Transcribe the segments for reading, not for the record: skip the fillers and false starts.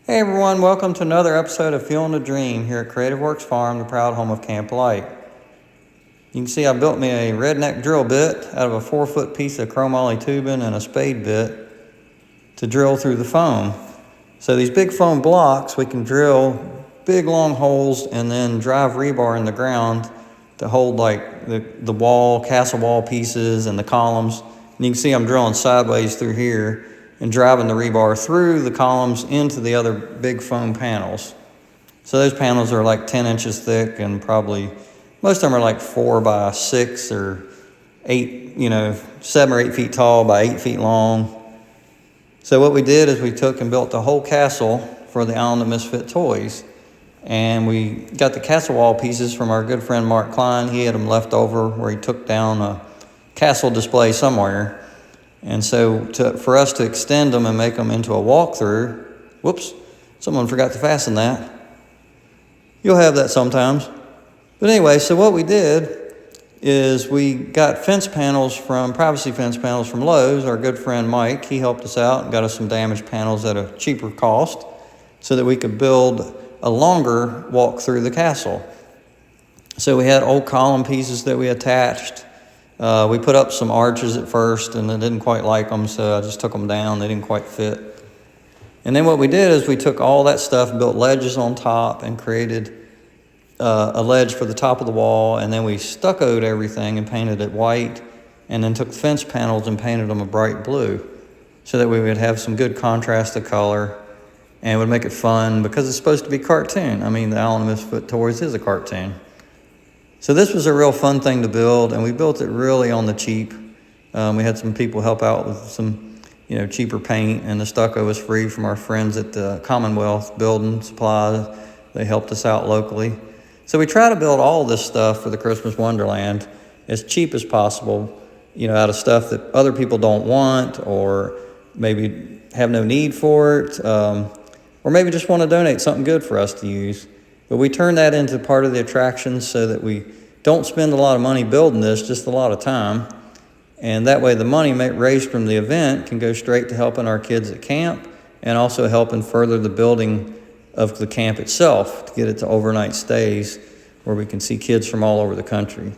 Hey everyone, welcome to another episode of Fueling the Dream here at Creative Works Farm, the proud home of Camp Light. You can see I built me a redneck drill bit out of a 4-foot piece of chromoly tubing and a spade bit to drill through the foam. So these big foam blocks, we can drill big long holes and then drive rebar in the ground to hold like the wall, castle wall pieces and the columns. And you can see I'm drilling sideways through here and driving the rebar through the columns into the other big foam panels. So those panels are like 10 inches thick and probably, most of them are like 4 by 6 or 8, 7 or 8 feet tall by 8 feet long. So what we did is we took and built the whole castle for the Island of Misfit Toys. And we got the castle wall pieces from our good friend Mark Klein. He had them left over where he took down a castle display somewhere. And so for us to extend them and make them into a walkthrough, whoops, someone forgot to fasten that. You'll have that sometimes. But anyway, so what we did is we got privacy fence panels from Lowe's. Our good friend Mike, he helped us out and got us some damaged panels at a cheaper cost so that we could build a longer walk through the castle. So we had old column pieces that we attached. We put up some arches at first and I didn't quite like them, so I just took them down. They didn't quite fit. And then what we did is we took all that stuff, built ledges on top and created a ledge for the top of the wall, and then we stuccoed everything and painted it white, and then took the fence panels and painted them a bright blue so that we would have some good contrast of color and would make it fun because it's supposed to be cartoon. I mean, the Island of Misfit Toys is a cartoon. So this was a real fun thing to build, and we built it really on the cheap. We had some people help out with some, cheaper paint, and the stucco was free from our friends at the Commonwealth Building Supply. They helped us out locally. So we try to build all this stuff for the Christmas Wonderland as cheap as possible, out of stuff that other people don't want or maybe have no need for it, or maybe just want to donate something good for us to use. But we turn that into part of the attraction so that we don't spend a lot of money building this, just a lot of time. And that way the money raised from the event can go straight to helping our kids at camp and also helping further the building of the camp itself to get it to overnight stays where we can see kids from all over the country.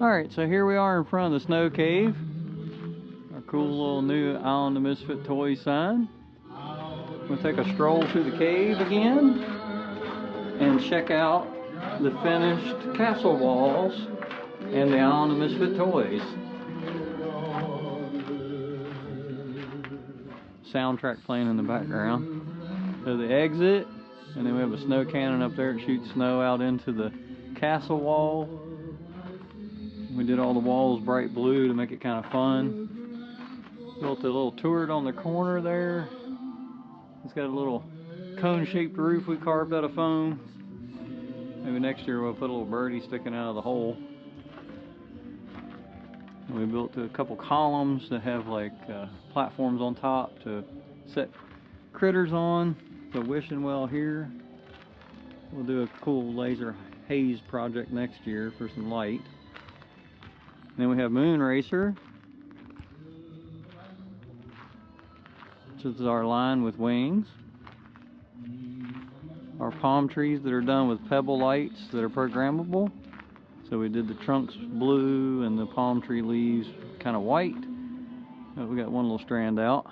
Alright, so here we are in front of the snow cave. Our cool little new Island of Misfit Toys sign. We'll take a stroll through the cave again and check out the finished castle walls and the Island of Misfit Toys. Soundtrack playing in the background. So the exit, and then we have a snow cannon up there that shoots snow out into the castle wall. We did all the walls bright blue to make it kind of fun. Built a little turret on the corner there. It's got a little cone-shaped roof we carved out of foam. Maybe next year we'll put a little birdie sticking out of the hole. And we built a couple columns that have like platforms on top to set critters on. The wishing well here. We'll do a cool laser haze project next year for some light. Then we have Moon Racer, which is our line with wings. Our palm trees that are done with pebble lights that are programmable. So we did the trunks blue and the palm tree leaves kind of white. We got one little strand out.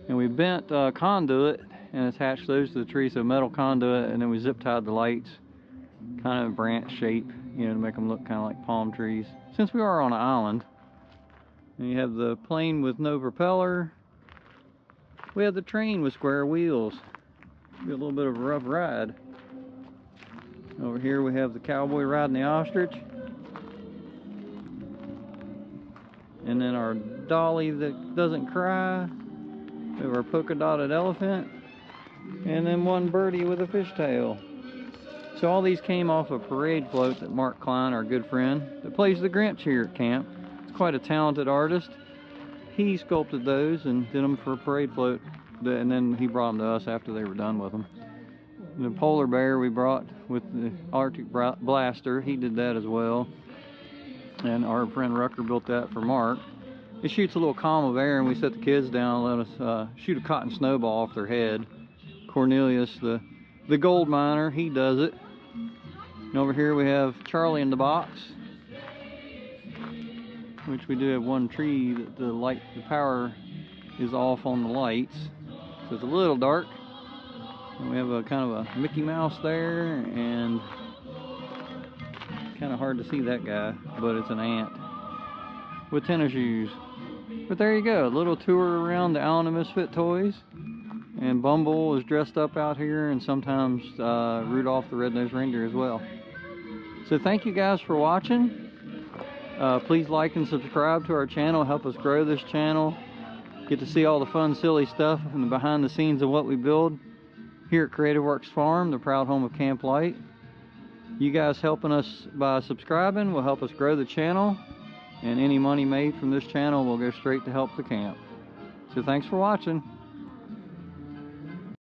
And we bent conduit and attached those to the tree, so metal conduit, and then we zip tied the lights, kind of branch shape, you know, to make them look kind of like palm trees. Since we are on an island, and you have the plane with no propeller. We have the train with square wheels. Be a little bit of a rough ride. Over here we have the cowboy riding the ostrich. And then our dolly that doesn't cry. We have our polka dotted elephant. And then one birdie with a fishtail. So all these came off a parade float that Mark Klein, our good friend, that plays the Grinch here at camp. He's quite a talented artist. He sculpted those and did them for a parade float. And then he brought them to us after they were done with them. The polar bear we brought with the Arctic blaster, he did that as well. And our friend Rucker built that for Mark. It shoots a little column of air, and we set the kids down and let us shoot a cotton snowball off their head. Cornelius, the gold miner, he does it. And over here we have Charlie in the box, which we do have one tree that the power is off on the lights, so it's a little dark. And we have a kind of a Mickey Mouse there, and kind of hard to see that guy, but it's an ant with tennis shoes. But there you go, a little tour around the Island of Misfit Toys. And Bumble is dressed up out here, and sometimes Rudolph the Red-Nosed Reindeer as well. So thank you guys for watching. Please like and subscribe to our channel, help us grow this channel. Get to see all the fun, silly stuff and the behind the scenes of what we build here at Creative Works Farm, the proud home of Camp Light. You guys helping us by subscribing will help us grow the channel, and any money made from this channel will go straight to help the camp. So thanks for watching.